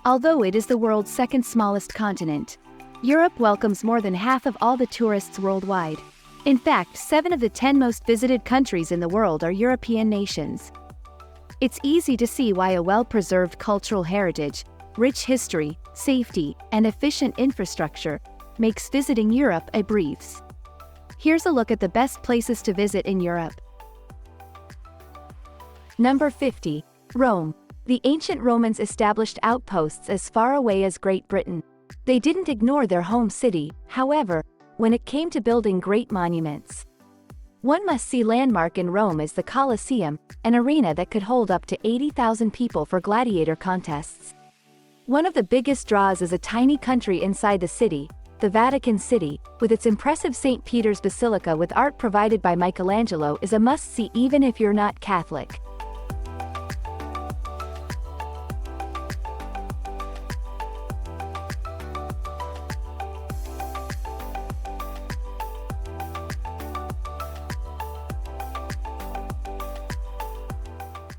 Although it is the world's second smallest continent, Europe welcomes more than half of all the tourists worldwide. In fact, 7 of the 10 most visited countries in the world are European nations. It's easy to see why a well-preserved cultural heritage, rich history, safety, and efficient infrastructure makes visiting Europe a breeze. Here's a look at the best places to visit in Europe. Number 50. Rome. The ancient Romans established outposts as far away as Great Britain. They didn't ignore their home city, however, when it came to building great monuments. One must-see landmark in Rome is the Colosseum, an arena that could hold up to 80,000 people for gladiator contests. One of the biggest draws is a tiny country inside the city, the Vatican City, with its impressive St. Peter's Basilica with art provided by Michelangelo is a must-see even if you're not Catholic.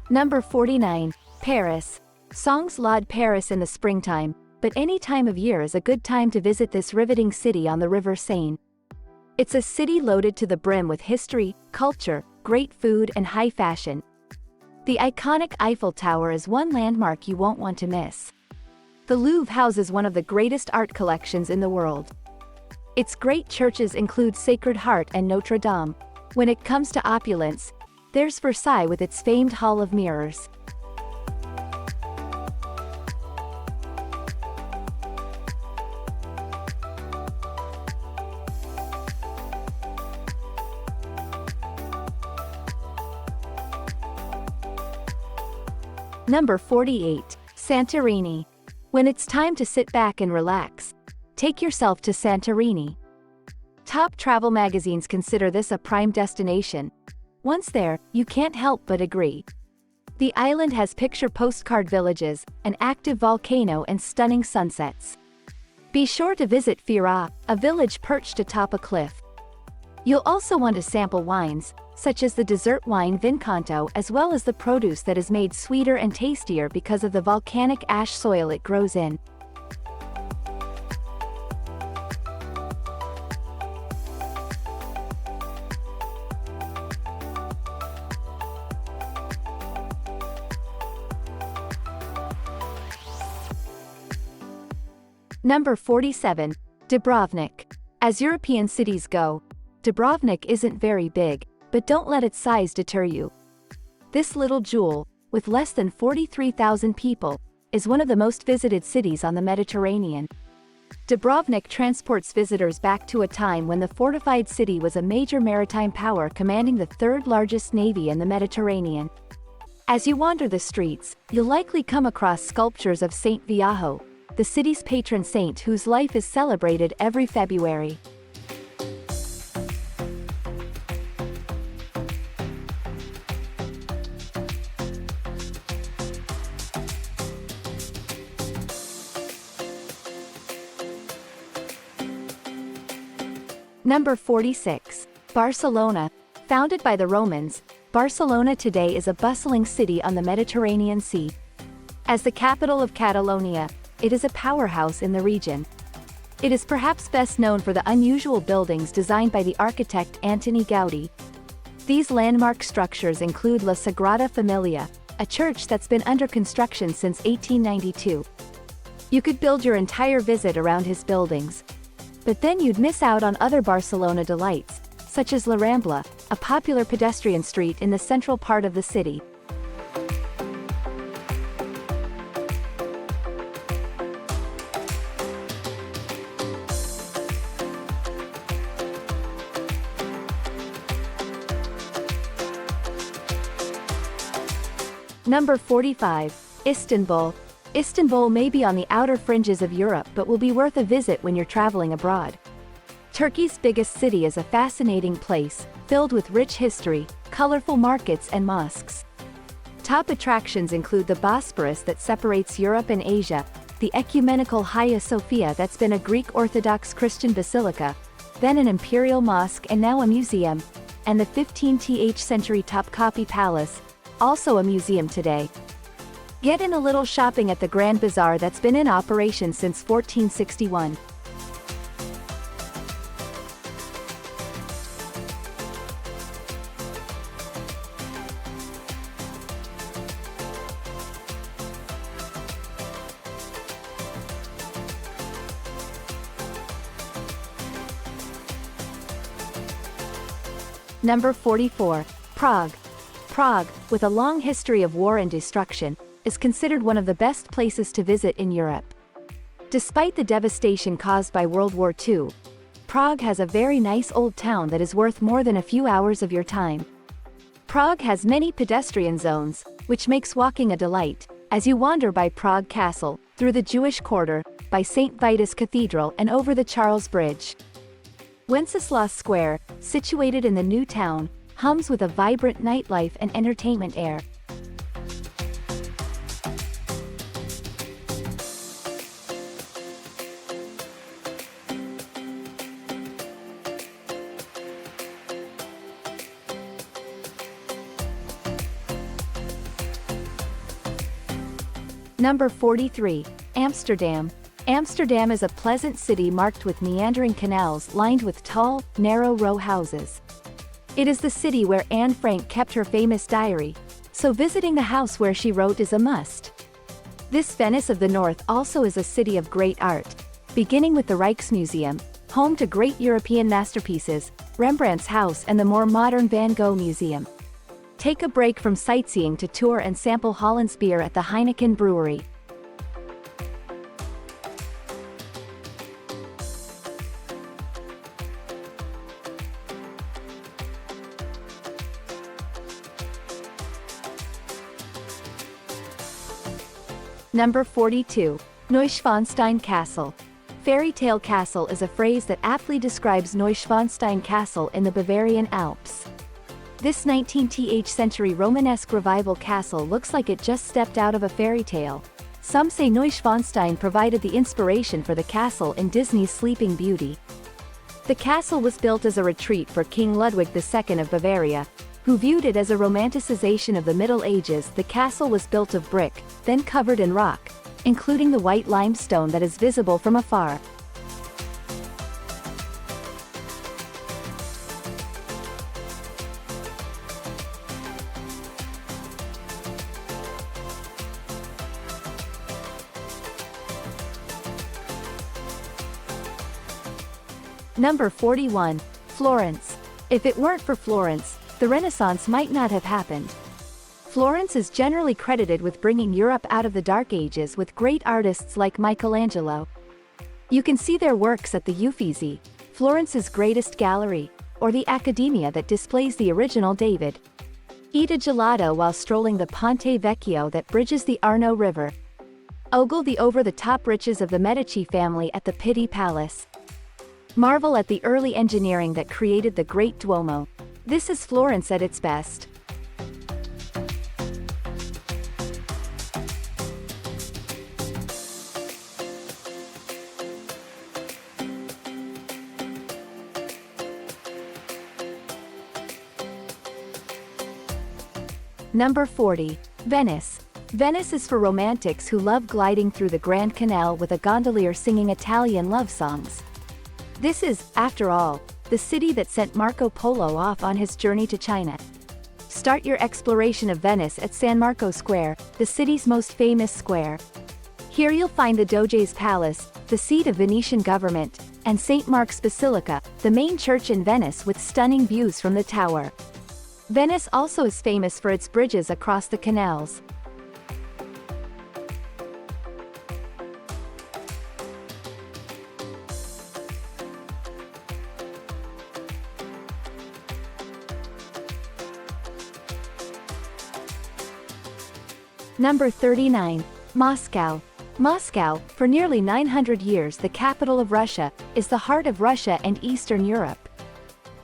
Number 49. Paris. Songs laud Paris in the springtime, but any time of year is a good time to visit this riveting city on the River Seine. It's a city loaded to the brim with history, culture, great food and high fashion. The iconic Eiffel Tower is one landmark you won't want to miss. The Louvre houses one of the greatest art collections in the world. Its great churches include Sacred Heart and Notre Dame. When it comes to opulence, there's Versailles with its famed Hall of Mirrors. Number 48. Santorini. When it's time to sit back and relax, take yourself to Santorini. Top travel magazines consider this a prime destination. Once there, you can't help but agree. The island has picture postcard villages, an active volcano and stunning sunsets. Be sure to visit Fira, a village perched atop a cliff. You'll also want to sample wines, such as the dessert wine Vincanto, as well as the produce that is made sweeter and tastier because of the volcanic ash soil it grows in. Number 47. Dubrovnik. As European cities go, Dubrovnik isn't very big, but don't let its size deter you. This little jewel, with less than 43,000 people, is one of the most visited cities on the Mediterranean. Dubrovnik transports visitors back to a time when the fortified city was a major maritime power commanding the third largest navy in the Mediterranean. As you wander the streets, you'll likely come across sculptures of Saint Viajo, the city's patron saint whose life is celebrated every February. Number 46. Barcelona. Founded by the Romans, Barcelona today is a bustling city on the Mediterranean Sea. As the capital of Catalonia, it is a powerhouse in the region. It is perhaps best known for the unusual buildings designed by the architect Antoni Gaudí. These landmark structures include La Sagrada Familia, a church that's been under construction since 1892. You could build your entire visit around his buildings. But then you'd miss out on other Barcelona delights, such as La Rambla, a popular pedestrian street in the central part of the city. Number 45. Istanbul. Istanbul may be on the outer fringes of Europe but will be worth a visit when you're traveling abroad. Turkey's biggest city is a fascinating place, filled with rich history, colorful markets and mosques. Top attractions include the Bosporus that separates Europe and Asia, the ecumenical Hagia Sophia that's been a Greek Orthodox Christian basilica, then an imperial mosque and now a museum, and the 15th century Topkapi Palace, also a museum today. Get in a little shopping at the Grand Bazaar that's been in operation since 1461. Number 44. Prague. Prague, with a long history of war and destruction, is considered one of the best places to visit in Europe. Despite the devastation caused by World War II, Prague has a very nice old town that is worth more than a few hours of your time. Prague has many pedestrian zones, which makes walking a delight, as you wander by Prague Castle, through the Jewish Quarter, by St. Vitus Cathedral and over the Charles Bridge. Wenceslas Square, situated in the new town, hums with a vibrant nightlife and entertainment air. Number 43. Amsterdam. Amsterdam is a pleasant city marked with meandering canals lined with tall, narrow row houses. It is the city where Anne Frank kept her famous diary, so visiting the house where she wrote is a must. This Venice of the North also is a city of great art, beginning with the Rijksmuseum, home to great European masterpieces, Rembrandt's house and the more modern Van Gogh Museum. Take a break from sightseeing to tour and sample Holland's beer at the Heineken Brewery. Number 42. Neuschwanstein Castle. Fairy tale castle is a phrase that aptly describes Neuschwanstein Castle in the Bavarian Alps. This 19th century Romanesque revival castle looks like it just stepped out of a fairy tale. Some say Neuschwanstein provided the inspiration for the castle in Disney's Sleeping Beauty. The castle was built as a retreat for King Ludwig II of Bavaria, who viewed it as a romanticization of the Middle Ages. The castle was built of brick, then covered in rock, including the white limestone that is visible from afar. Number 41. Florence. If it weren't for Florence, the Renaissance might not have happened. Florence is generally credited with bringing Europe out of the Dark Ages with great artists like Michelangelo. You can see their works at the Uffizi, Florence's greatest gallery, or the Accademia that displays the original David. Eat a gelato while strolling the Ponte Vecchio that bridges the Arno River. Ogle the over-the-top riches of the Medici family at the Pitti Palace. Marvel at the early engineering that created the Great Duomo. This is Florence at its best. Number 40. Venice. Venice is for romantics who love gliding through the Grand Canal with a gondolier singing Italian love songs. This is, after all, the city that sent Marco Polo off on his journey to China. Start your exploration of Venice at San Marco Square, the city's most famous square. Here you'll find the Doge's Palace, the seat of Venetian government, and St. Mark's Basilica, the main church in Venice with stunning views from the tower. Venice also is famous for its bridges across the canals. Number 39. Moscow. Moscow, for nearly 900 years the capital of Russia, is the heart of Russia and Eastern Europe.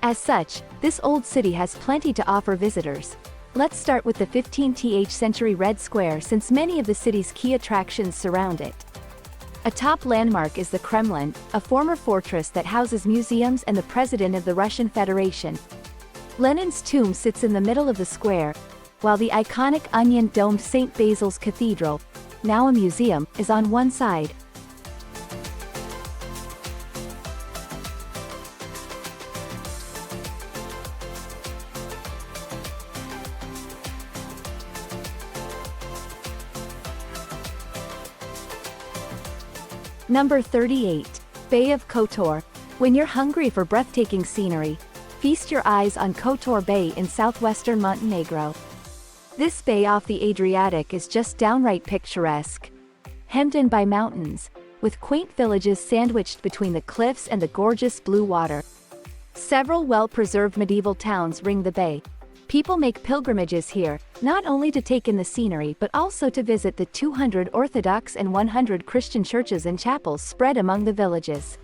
As such, this old city has plenty to offer visitors. Let's start with the 15th century Red Square since many of the city's key attractions surround it. A top landmark is the Kremlin, a former fortress that houses museums and the president of the Russian Federation. Lenin's tomb sits in the middle of the square, while the iconic onion-domed St. Basil's Cathedral, now a museum, is on one side. Number 38. Bay of Kotor. When you're hungry for breathtaking scenery, feast your eyes on Kotor Bay in southwestern Montenegro. This bay off the Adriatic is just downright picturesque. Hemmed in by mountains, with quaint villages sandwiched between the cliffs and the gorgeous blue water. Several well-preserved medieval towns ring the bay. People make pilgrimages here, not only to take in the scenery but also to visit the 200 Orthodox and 100 Christian churches and chapels spread among the villages.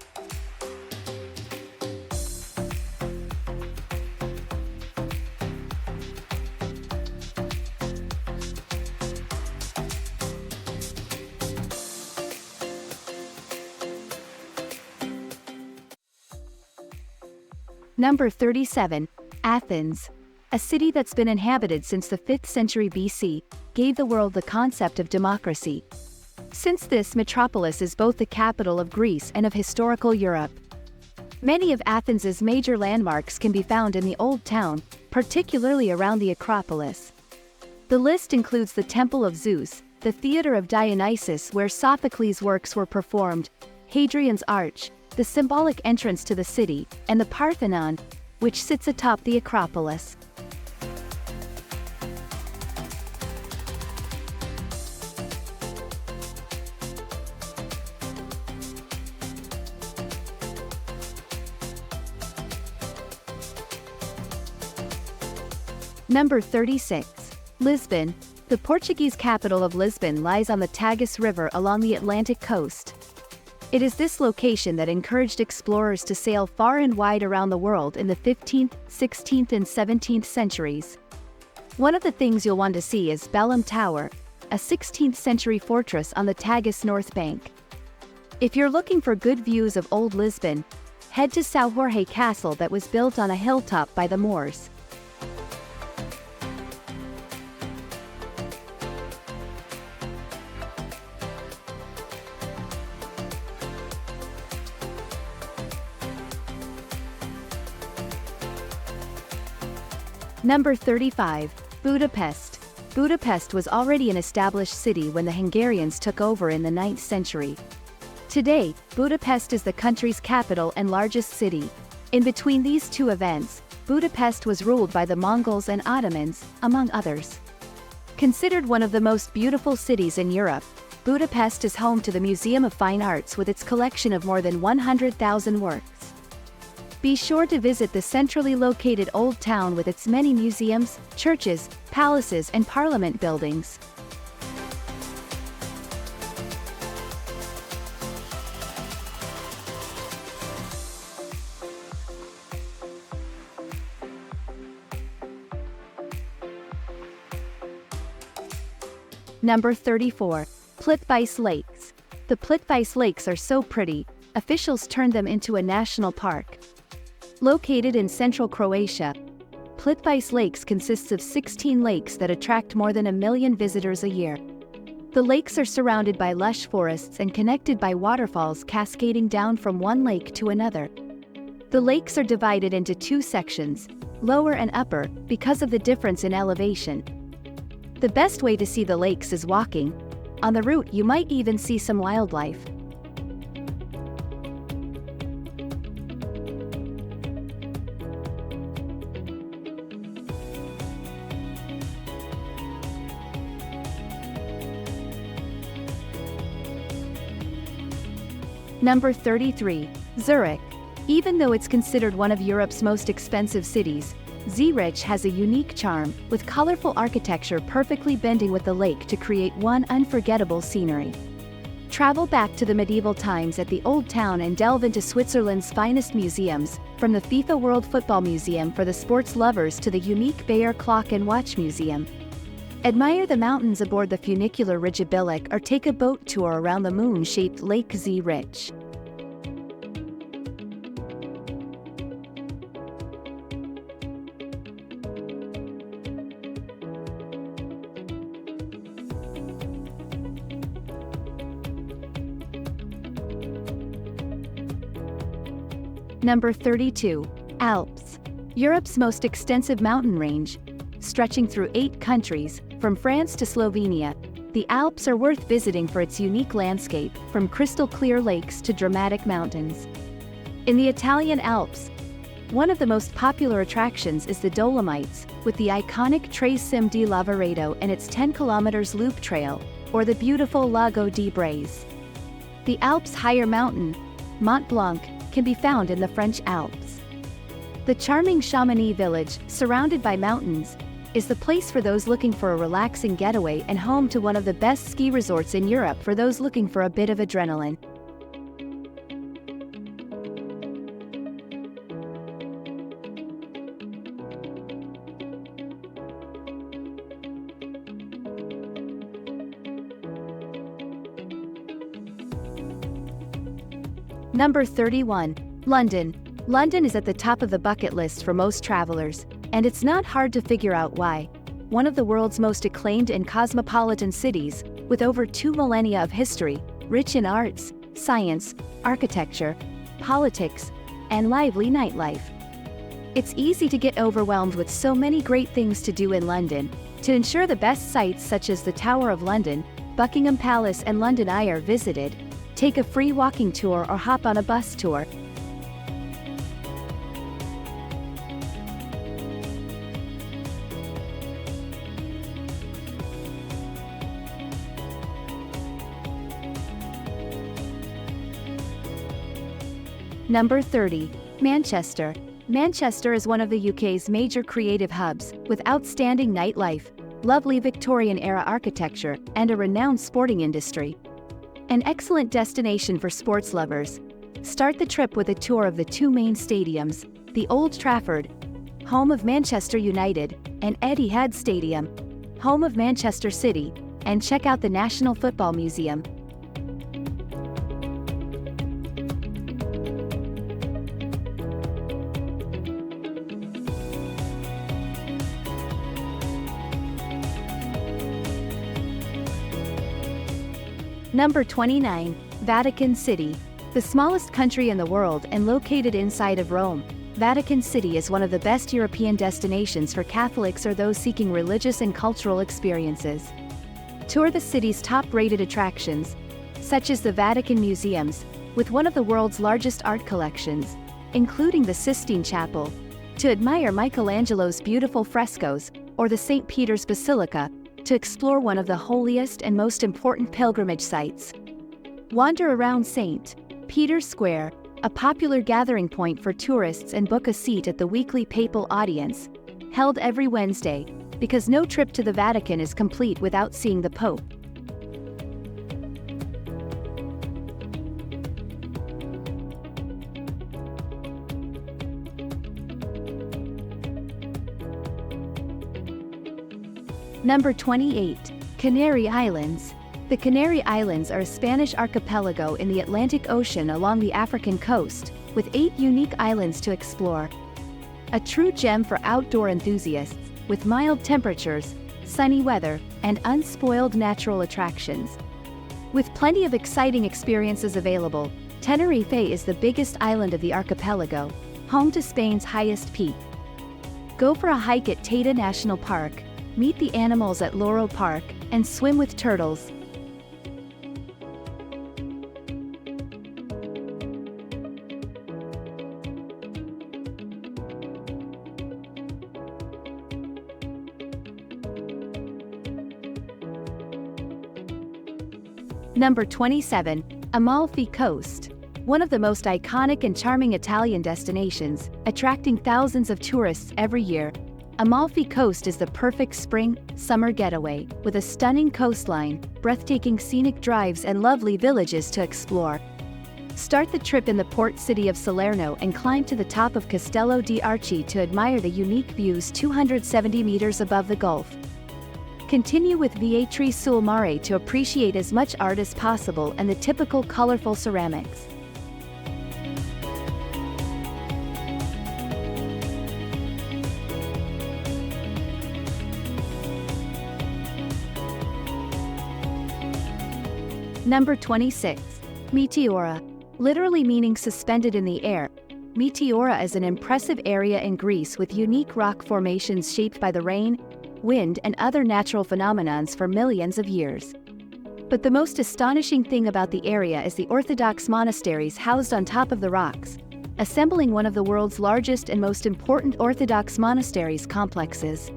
Number 37. Athens. A city that's been inhabited since the 5th century BC, gave the world the concept of democracy. Since this metropolis is both the capital of Greece and of historical Europe. Many of Athens's major landmarks can be found in the Old Town, particularly around the Acropolis. The list includes the Temple of Zeus, the Theater of Dionysus where Sophocles' works were performed, Hadrian's Arch, the symbolic entrance to the city, and the Parthenon, which sits atop the Acropolis. Number 36. Lisbon. The Portuguese capital of Lisbon lies on the Tagus River along the Atlantic coast. It is this location that encouraged explorers to sail far and wide around the world in the 15th, 16th and 17th centuries. One of the things you'll want to see is Belém Tower, a 16th century fortress on the Tagus north bank. If you're looking for good views of old Lisbon, head to São Jorge Castle that was built on a hilltop by the Moors. Number 35. Budapest. Budapest was already an established city when the Hungarians took over in the 9th century. Today, Budapest is the country's capital and largest city. In between these two events, Budapest was ruled by the Mongols and Ottomans, among others. Considered one of the most beautiful cities in Europe, Budapest is home to the Museum of Fine Arts with its collection of more than 100,000 works. Be sure to visit the centrally located Old Town with its many museums, churches, palaces and parliament buildings. Number 34. Plitvice Lakes. The Plitvice Lakes are so pretty, officials turned them into a national park. Located in central Croatia, Plitvice Lakes consists of 16 lakes that attract more than 1 million visitors a year. The lakes are surrounded by lush forests and connected by waterfalls cascading down from one lake to another. The lakes are divided into two sections, lower and upper, because of the difference in elevation. The best way to see the lakes is walking. On the route you might even see some wildlife. Number 33. Zurich. Even though it's considered one of Europe's most expensive cities, Zurich has a unique charm, with colorful architecture perfectly bending with the lake to create one unforgettable scenery. Travel back to the medieval times at the Old Town and delve into Switzerland's finest museums, from the FIFA World Football Museum for the sports lovers to the unique Bayer Clock and Watch Museum. Admire the mountains aboard the funicular Ridgebillic or take a boat tour around the moon-shaped Lake Zurich. Number 32. Alps. Europe's most extensive mountain range. Stretching through 8 countries, from France to Slovenia, the Alps are worth visiting for its unique landscape, from crystal-clear lakes to dramatic mountains. In the Italian Alps, one of the most popular attractions is the Dolomites, with the iconic Tre Cime di Lavaredo and its 10 km loop trail, or the beautiful Lago di Braies. The Alps' higher mountain, Mont Blanc, can be found in the French Alps. The charming Chamonix village, surrounded by mountains, is the place for those looking for a relaxing getaway and home to one of the best ski resorts in Europe for those looking for a bit of adrenaline. Number 31. London. London is at the top of the bucket list for most travelers, and it's not hard to figure out why. One of the world's most acclaimed and cosmopolitan cities, with over 2 millennia of history, rich in arts, science, architecture, politics, and lively nightlife. It's easy to get overwhelmed with so many great things to do in London. To ensure the best sites such as the Tower of London, Buckingham Palace and London Eye are visited, take a free walking tour or hop on a bus tour. Number 30. Manchester. Manchester is one of the UK's major creative hubs, with outstanding nightlife, lovely Victorian-era architecture, and a renowned sporting industry. An excellent destination for sports lovers. Start the trip with a tour of the 2 main stadiums, the Old Trafford, home of Manchester United, and Etihad Stadium, home of Manchester City, and check out the National Football Museum. Number 29. Vatican City. The smallest country in the world and located inside of Rome, Vatican City is one of the best European destinations for Catholics or those seeking religious and cultural experiences. Tour the city's top-rated attractions, such as the Vatican Museums, with one of the world's largest art collections, including the Sistine Chapel, to admire Michelangelo's beautiful frescoes, or the St. Peter's Basilica, to explore one of the holiest and most important pilgrimage sites. Wander around St. Peter's Square, a popular gathering point for tourists, and book a seat at the weekly papal audience, held every Wednesday, because no trip to the Vatican is complete without seeing the Pope. Number 28. Canary Islands. The Canary Islands are a Spanish archipelago in the Atlantic Ocean along the African coast, with 8 unique islands to explore. A true gem for outdoor enthusiasts, with mild temperatures, sunny weather, and unspoiled natural attractions. With plenty of exciting experiences available, Tenerife is the biggest island of the archipelago, home to Spain's highest peak. Go for a hike at Teide National Park, meet the animals at Loro Park, and swim with turtles. Number 27. Amalfi Coast. One of the most iconic and charming Italian destinations, attracting thousands of tourists every year, Amalfi Coast is the perfect spring-summer getaway, with a stunning coastline, breathtaking scenic drives, and lovely villages to explore. Start the trip in the port city of Salerno and climb to the top of Castello di Arci to admire the unique views 270 meters above the Gulf. Continue with Vietri sul Mare to appreciate as much art as possible and the typical colorful ceramics. Number 26. Meteora. Literally meaning suspended in the air, Meteora is an impressive area in Greece with unique rock formations shaped by the rain, wind, and other natural phenomena for millions of years. But the most astonishing thing about the area is the Orthodox monasteries housed on top of the rocks, assembling one of the world's largest and most important Orthodox monasteries complexes.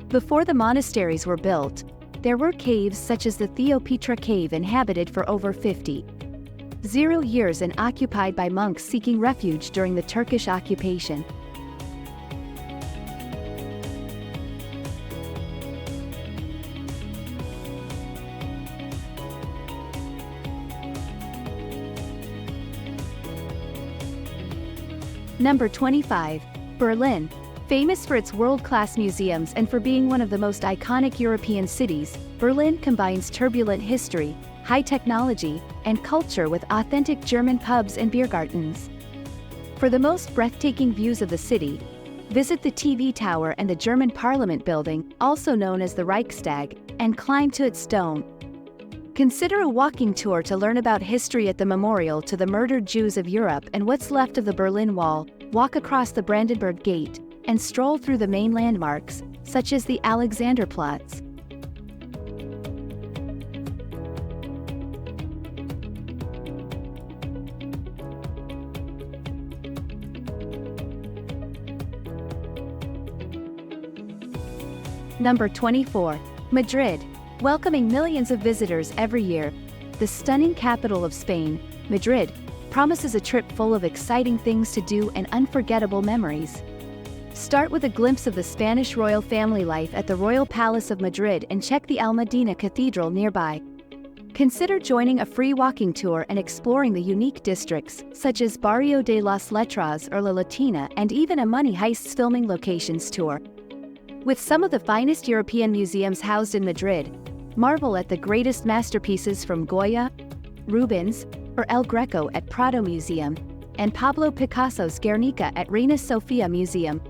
Before the monasteries were built, there were caves such as the Theopetra cave inhabited for over 50 years and occupied by monks seeking refuge during the Turkish occupation. Number 25. Berlin. Famous for its world-class museums and for being one of the most iconic European cities, Berlin combines turbulent history, high technology, and culture with authentic German pubs and beer gardens. For the most breathtaking views of the city, visit the TV Tower and the German Parliament building, also known as the Reichstag, and climb to its dome. Consider a walking tour to learn about history at the memorial to the murdered Jews of Europe and what's left of the Berlin Wall, walk across the Brandenburg Gate, and stroll through the main landmarks, such as the Alexanderplatz. Number 24. Madrid. Welcoming millions of visitors every year, the stunning capital of Spain, Madrid, promises a trip full of exciting things to do and unforgettable memories. Start with a glimpse of the Spanish royal family life at the Royal Palace of Madrid and check the Almudena Cathedral nearby. Consider joining a free walking tour and exploring the unique districts, such as Barrio de las Letras or La Latina, and even a Money Heists filming locations tour. With some of the finest European museums housed in Madrid, marvel at the greatest masterpieces from Goya, Rubens, or El Greco at Prado Museum, and Pablo Picasso's Guernica at Reina Sofia Museum.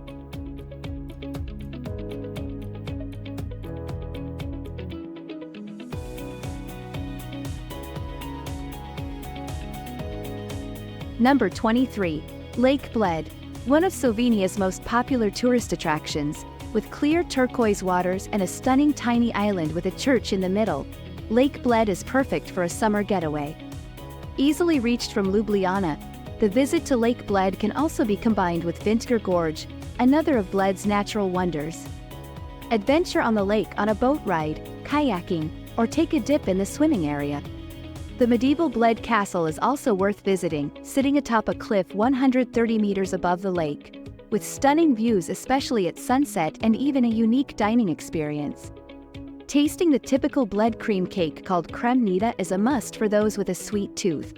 Number 23. Lake Bled. One of Slovenia's most popular tourist attractions, with clear turquoise waters and a stunning tiny island with a church in the middle, Lake Bled is perfect for a summer getaway. Easily reached from Ljubljana, the visit to Lake Bled can also be combined with Vintger Gorge, another of Bled's natural wonders. Adventure on the lake on a boat ride, kayaking, or take a dip in the swimming area. The medieval Bled Castle is also worth visiting, sitting atop a cliff 130 meters above the lake, with stunning views especially at sunset and even a unique dining experience. Tasting the typical Bled cream cake called kremnita is a must for those with a sweet tooth.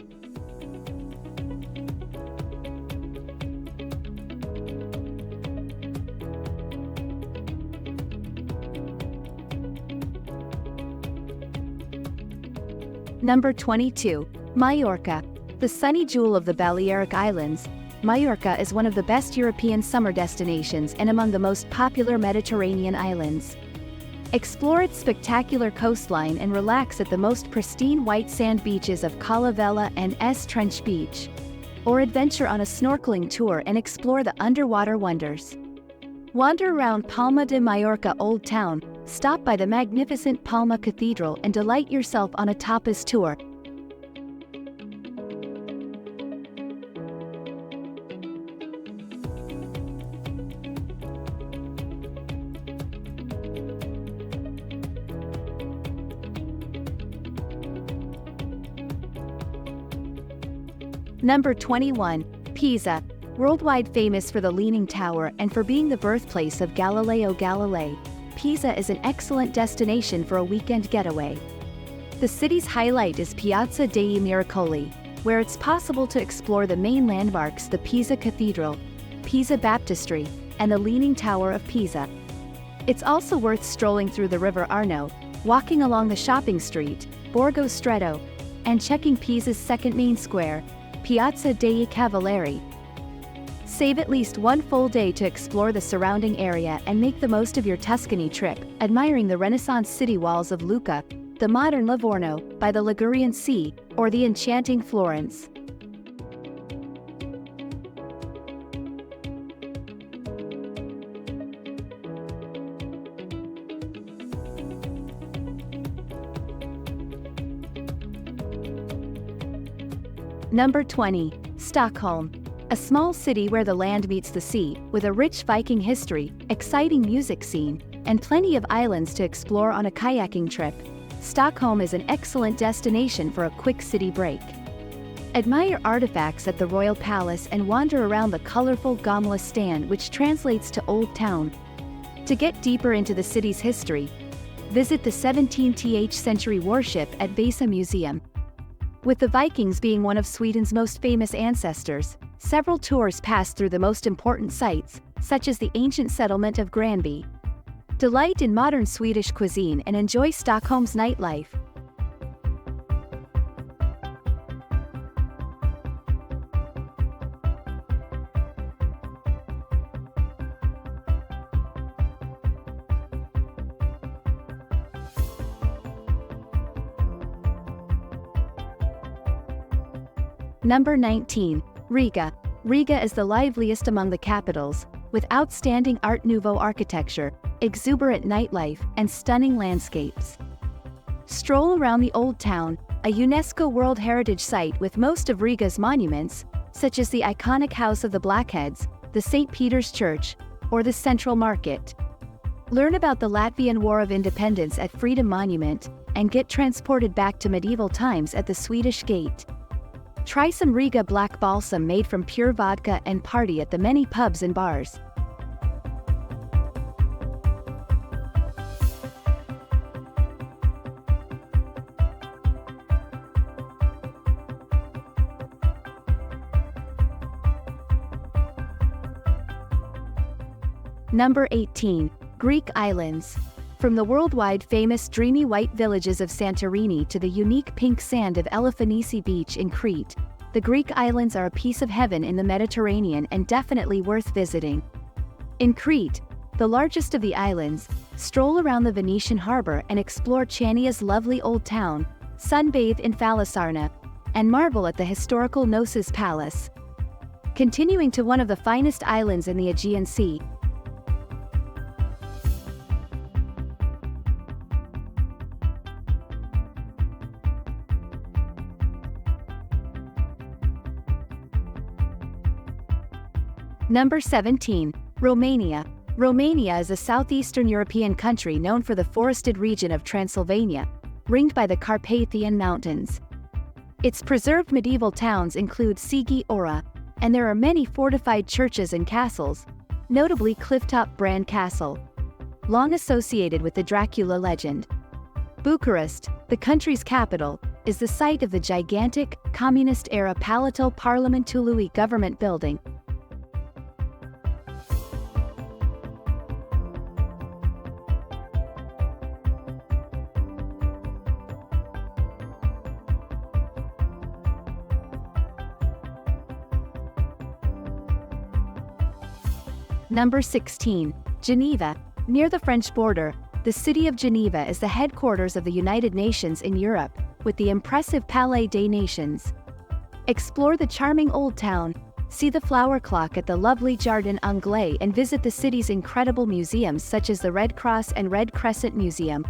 Number 22. Mallorca. The sunny jewel of the Balearic Islands, Mallorca is one of the best European summer destinations and among the most popular Mediterranean islands. Explore its spectacular coastline and relax at the most pristine white sand beaches of Cala Vella and S Trench Beach. Or adventure on a snorkeling tour and explore the underwater wonders. Wander around Palma de Mallorca Old Town, stop by the magnificent Palma Cathedral and delight yourself on a tapas tour. Number 21. Pisa. Worldwide famous for the Leaning Tower and for being the birthplace of Galileo Galilei, Pisa is an excellent destination for a weekend getaway. The city's highlight is Piazza dei Miracoli, where it's possible to explore the main landmarks, the Pisa Cathedral, Pisa Baptistry, and the Leaning Tower of Pisa. It's also worth strolling through the River Arno, walking along the shopping street, Borgo Stretto, and checking Pisa's second main square, Piazza dei Cavalieri. Save at least one full day to explore the surrounding area and make the most of your Tuscany trip, admiring the Renaissance city walls of Lucca, the modern Livorno by the Ligurian Sea, or the enchanting Florence. Number 20. Stockholm. A small city where the land meets the sea, with a rich Viking history, exciting music scene, and plenty of islands to explore on a kayaking trip. Stockholm is an excellent destination for a quick city break. Admire artifacts at the Royal Palace and wander around the colorful Gamla Stand, which translates to Old Town. To get deeper into the city's history, visit the 17th century warship at Vasa Museum. With the Vikings being one of Sweden's most famous ancestors, several tours pass through the most important sites, such as the ancient settlement of Granby. Delight in modern Swedish cuisine and enjoy Stockholm's nightlife. Number 19. Riga. Riga is the liveliest among the capitals, with outstanding Art Nouveau architecture, exuberant nightlife, and stunning landscapes. Stroll around the Old Town, a UNESCO World Heritage Site with most of Riga's monuments, such as the iconic House of the Blackheads, the St. Peter's Church, or the Central Market. Learn about the Latvian War of Independence at Freedom Monument, and get transported back to medieval times at the Swedish Gate. Try some Riga Black Balsam made from pure vodka and party at the many pubs and bars. Number 18. Greek Islands. From the worldwide famous dreamy white villages of Santorini to the unique pink sand of Elefsinici Beach in Crete, the Greek islands are a piece of heaven in the Mediterranean and definitely worth visiting. In Crete, the largest of the islands, stroll around the Venetian harbor and explore Chania's lovely old town, sunbathe in Phalasarna, and marvel at the historical Knossos Palace. Continuing to one of the finest islands in the Aegean Sea. Number 17. Romania. Romania is a southeastern European country known for the forested region of Transylvania, ringed by the Carpathian Mountains. Its preserved medieval towns include Sigi Ora, and there are many fortified churches and castles, notably Clifftop Bran Castle, long associated with the Dracula legend. Bucharest, the country's capital, is the site of the gigantic, communist-era Palatul Parlamentului government building. Number 16. Geneva. Near the French border, the city of Geneva is the headquarters of the United Nations in Europe, with the impressive Palais des Nations. Explore the charming old town, see the flower clock at the lovely Jardin Anglais, and visit the city's incredible museums such as the Red Cross and Red Crescent Museum.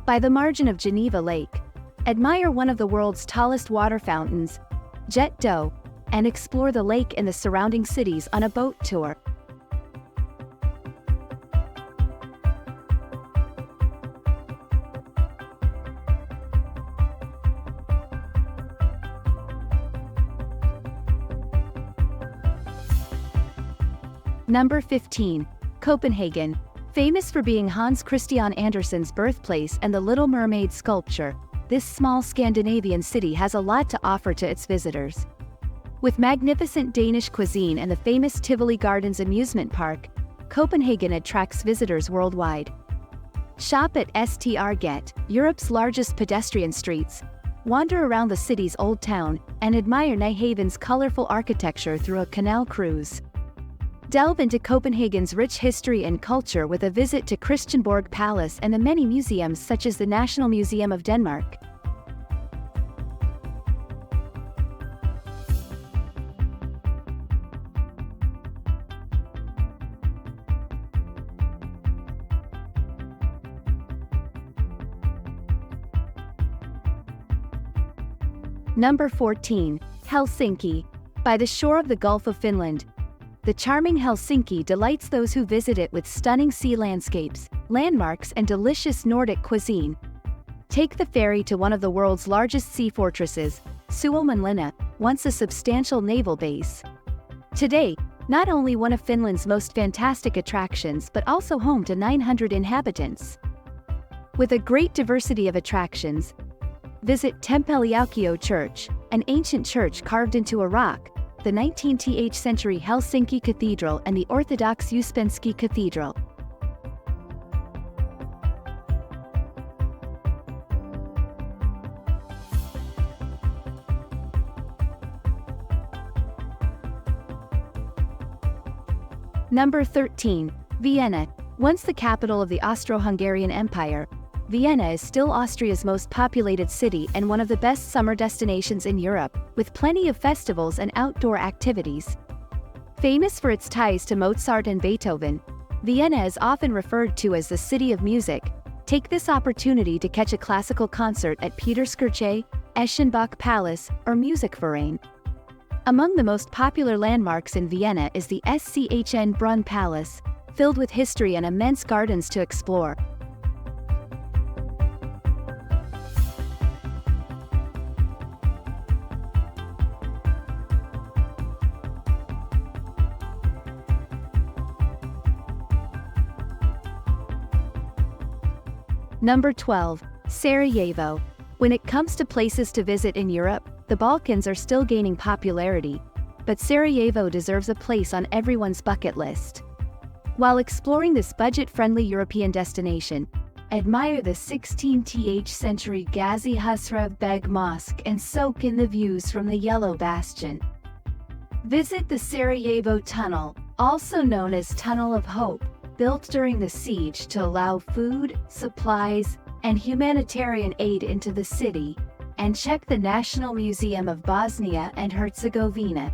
By the margin of Geneva Lake, admire one of the world's tallest water fountains, Jet d'Eau, and explore the lake and the surrounding cities on a boat tour. Number 15. Copenhagen. Famous for being Hans Christian Andersen's birthplace and the Little Mermaid sculpture, this small Scandinavian city has a lot to offer to its visitors. With magnificent Danish cuisine and the famous Tivoli Gardens amusement park, Copenhagen attracts visitors worldwide. Shop at Strget, Europe's largest pedestrian streets, wander around the city's old town, and admire Nyhaven's colorful architecture through a canal cruise. Delve into Copenhagen's rich history and culture with a visit to Christiansborg Palace and the many museums such as the National Museum of Denmark. Number 14. Helsinki. By the shore of the Gulf of Finland, the charming Helsinki delights those who visit it with stunning sea landscapes, landmarks and delicious Nordic cuisine. Take the ferry to one of the world's largest sea fortresses, Suomenlinna, once a substantial naval base. Today, not only one of Finland's most fantastic attractions but also home to 900 inhabitants. With a great diversity of attractions, visit Tempeliaukio Church, an ancient church carved into a rock, the 19th century Helsinki Cathedral and the Orthodox Uspensky Cathedral. Number 13. Vienna. Once the capital of the Austro-Hungarian Empire, Vienna is still Austria's most populated city and one of the best summer destinations in Europe, with plenty of festivals and outdoor activities. Famous for its ties to Mozart and Beethoven, Vienna is often referred to as the City of Music. Take this opportunity to catch a classical concert at Peterskirche, Eschenbach Palace, or Musikverein. Among the most popular landmarks in Vienna is the Schn Brunn Palace, filled with history and immense gardens to explore. Number 12. Sarajevo. When it comes to places to visit in Europe, the Balkans are still gaining popularity, but Sarajevo deserves a place on everyone's bucket list. While exploring this budget-friendly European destination, admire the 16th century Gazi Husrev Beg Mosque and soak in the views from the Yellow Bastion. Visit the Sarajevo Tunnel, also known as Tunnel of Hope, built during the siege to allow food, supplies, and humanitarian aid into the city, and check the National Museum of Bosnia and Herzegovina.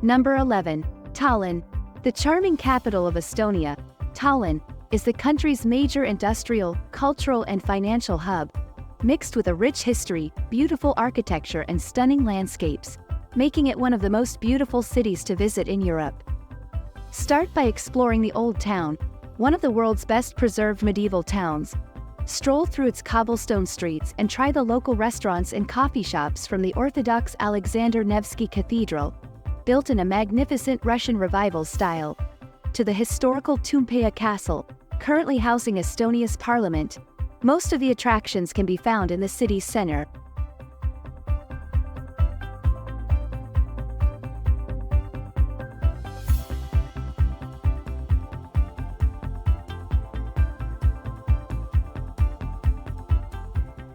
Number 11. Tallinn. The charming capital of Estonia, Tallinn is the country's major industrial, cultural and financial hub, mixed with a rich history, beautiful architecture and stunning landscapes, making it one of the most beautiful cities to visit in Europe. Start by exploring the Old Town, one of the world's best preserved medieval towns. Stroll through its cobblestone streets and try the local restaurants and coffee shops, from the Orthodox Alexander Nevsky Cathedral, built in a magnificent Russian Revival style, to the historical Toompea Castle, currently housing Estonia's parliament. Most of the attractions can be found in the city's center.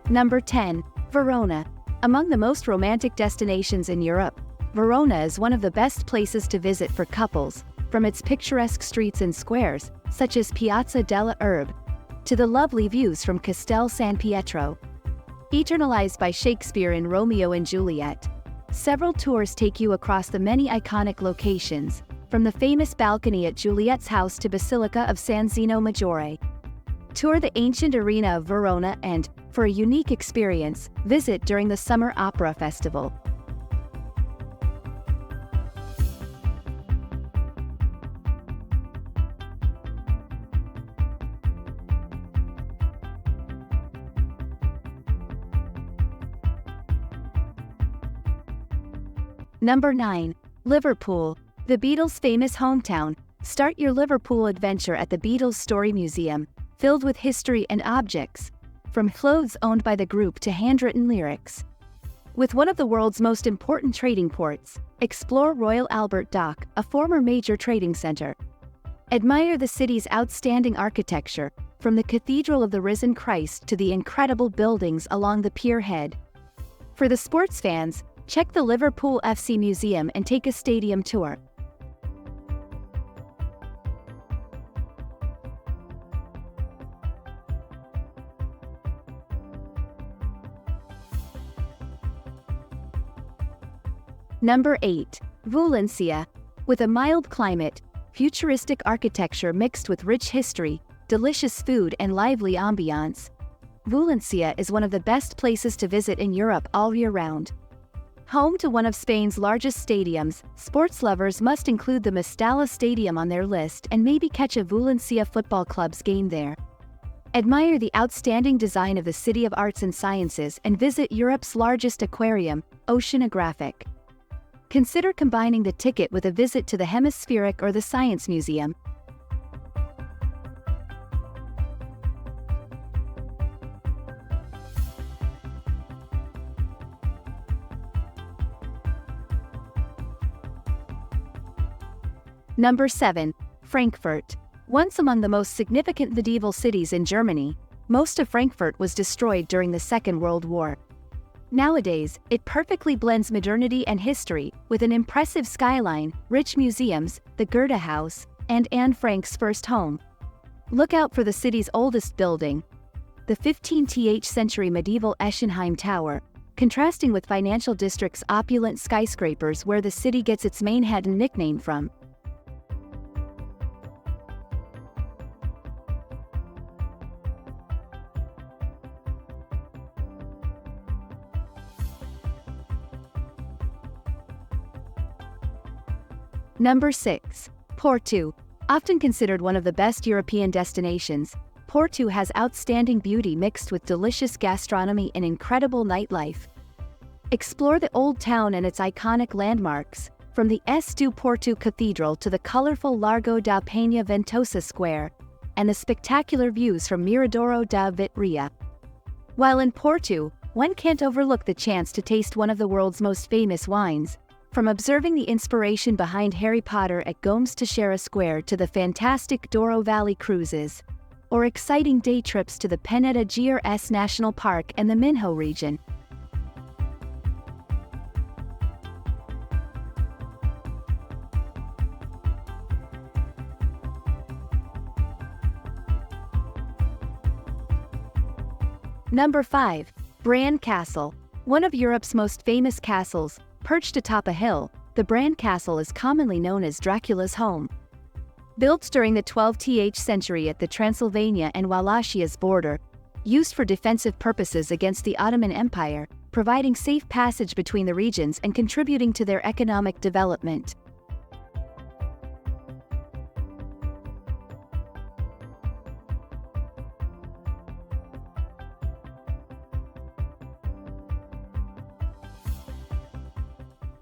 Number 10. Verona. Among the most romantic destinations in Europe, Verona is one of the best places to visit for couples, from its picturesque streets and squares, such as Piazza della Erbe, to the lovely views from Castel San Pietro. Eternalized by Shakespeare in Romeo and Juliet, several tours take you across the many iconic locations, from the famous balcony at Juliet's house to Basilica of San Zeno Maggiore. Tour the ancient arena of Verona and, for a unique experience, visit during the Summer Opera Festival. Number 9. Liverpool. The Beatles' famous hometown. Start your Liverpool adventure at the Beatles Story Museum, filled with history and objects, from clothes owned by the group to handwritten lyrics. With one of the world's most important trading ports, explore Royal Albert Dock, a former major trading center. Admire the city's outstanding architecture, from the Cathedral of the Risen Christ to the incredible buildings along the pier head. For the sports fans, check the Liverpool FC Museum and take a stadium tour. Number 8. Valencia. With a mild climate, futuristic architecture mixed with rich history, delicious food and lively ambiance, Valencia is one of the best places to visit in Europe all year round. Home to one of Spain's largest stadiums, sports lovers must include the Mestalla Stadium on their list and maybe catch a Valencia Football Club's game there. Admire the outstanding design of the City of Arts and Sciences and visit Europe's largest aquarium, Oceanographic. Consider combining the ticket with a visit to the Hemispheric or the Science Museum. Number 7. Frankfurt. Once among the most significant medieval cities in Germany, most of Frankfurt was destroyed during the Second World War. Nowadays, it perfectly blends modernity and history, with an impressive skyline, rich museums, the Goethe House, and Anne Frank's first home. Look out for the city's oldest building, the 15th century medieval Eschenheim Tower, contrasting with financial district's opulent skyscrapers where the city gets its Manhattan nickname from. Number 6. Porto. Often considered one of the best European destinations, Porto has outstanding beauty mixed with delicious gastronomy and incredible nightlife. Explore the old town and its iconic landmarks, from the S do Porto Cathedral to the colorful Largo da Penha Ventosa Square, and the spectacular views from Miradouro da Vitria. While in Porto, one can't overlook the chance to taste one of the world's most famous wines. From observing the inspiration behind Harry Potter at Gomes Teixeira Square to the fantastic Douro Valley cruises, or exciting day trips to the Peneda Grs National Park and the Minho region. Number 5. Bran Castle. One of Europe's most famous castles, perched atop a hill, the Bran Castle is commonly known as Dracula's home. Built during the 12th century at the Transylvania and Wallachia's border, used for defensive purposes against the Ottoman Empire, providing safe passage between the regions and contributing to their economic development.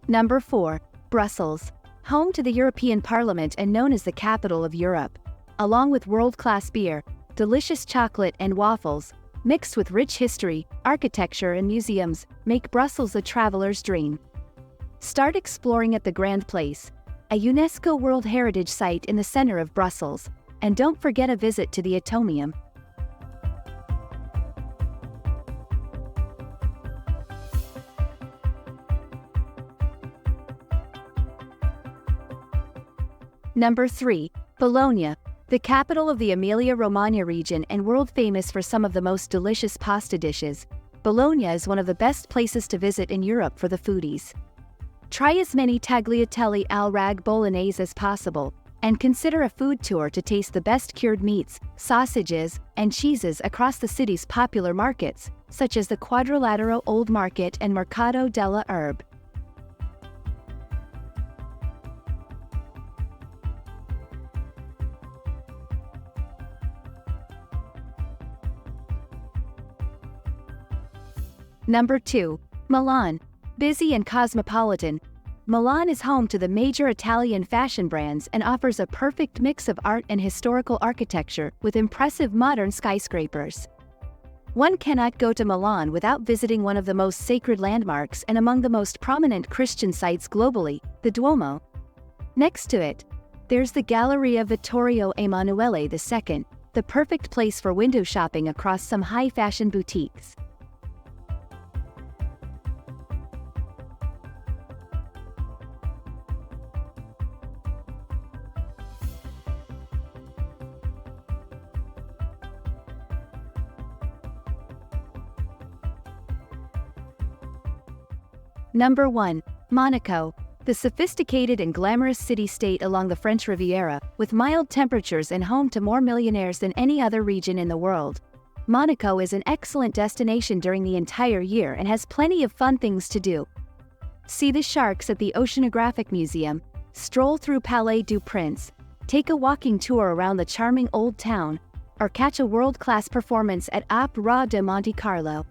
Number 4. Brussels. Home to the European Parliament and known as the capital of Europe. Along with world-class beer, delicious chocolate and waffles, mixed with rich history, architecture and museums, make Brussels a traveler's dream. Start exploring at the Grand Place, a UNESCO World Heritage Site in the center of Brussels, and don't forget a visit to the Atomium. Number 3. Bologna. The capital of the Emilia-Romagna region and world-famous for some of the most delicious pasta dishes, Bologna is one of the best places to visit in Europe for the foodies. Try as many tagliatelle al rag bolognese as possible, and consider a food tour to taste the best cured meats, sausages, and cheeses across the city's popular markets, such as the Quadrilatero Old Market and Mercato della Erbe. Number 2. Milan. Busy and cosmopolitan, Milan is home to the major Italian fashion brands and offers a perfect mix of art and historical architecture with impressive modern skyscrapers. One cannot go to Milan without visiting one of the most sacred landmarks and among the most prominent Christian sites globally, the Duomo. Next to it, there's the Galleria Vittorio Emanuele II, the perfect place for window shopping across some high-fashion boutiques. Number 1. Monaco, the sophisticated and glamorous city-state along the French Riviera, with mild temperatures and home to more millionaires than any other region in the world. Monaco is an excellent destination during the entire year and has plenty of fun things to do. See the sharks at the Oceanographic Museum, stroll through Palais du Prince, take a walking tour around the charming old town, or catch a world-class performance at Opera de Monte Carlo.